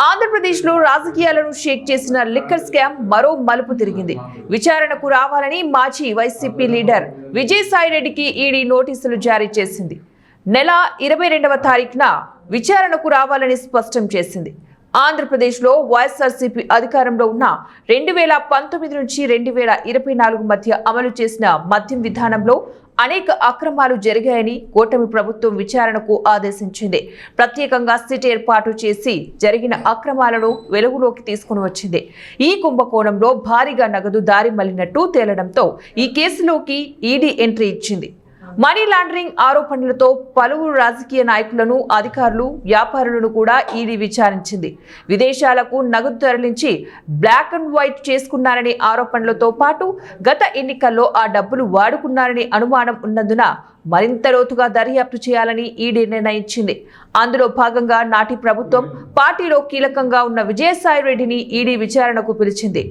ఆంధ్రప్రదేశ్లో రాజకీయాలను షేక్ చేసిన లిక్కర్ స్కామ్ మరో మలుపు తిరిగింది. విచారణకు రావాలని మాజీ వైసీపీ లీడర్ విజయసాయిరెడ్డికి ఈడీ నోటీసులు జారీ చేసింది. నెల 22వ తారీఖున విచారణకు రావాలని స్పష్టం చేసింది. ఆంధ్రప్రదేశ్లో వైఎస్ఆర్సీపీ అధికారంలో ఉన్న 2019 నుంచి 2024 మధ్య అమలు చేసిన మద్యం విధానంలో అనేక అక్రమాలు జరిగాయని కూటమి ప్రభుత్వం విచారణకు ఆదేశించింది. ప్రత్యేకంగా సిట్ ఏర్పాటు చేసి జరిగిన అక్రమాలను వెలుగులోకి తీసుకుని వచ్చింది. ఈ కుంభకోణంలో భారీగా నగదు దారి మళ్లినట్టు తేలడంతో ఈ కేసులోకి ఈడీ ఎంట్రీ ఇచ్చింది. మనీ లాండరింగ్ ఆరోపణలతో పలువురు రాజకీయ నాయకులను, అధికారులు, వ్యాపారులను కూడా ఈడీ విచారించింది. విదేశాలకు నగదు తరలించి బ్లాక్ అండ్ వైట్ చేసుకున్నారనే ఆరోపణలతో పాటు గత ఎన్నికల్లో ఆ డబ్బులు వాడుకున్నారనే అనుమానం ఉన్నందున మరింత లోతుగా దర్యాప్తు చేయాలని ఈడీ నిర్ణయించింది. అందులో భాగంగా నాటి ప్రభుత్వం పార్టీలో కీలకంగా ఉన్న విజయసాయిరెడ్డిని ఈడీ విచారణకు పిలిచింది.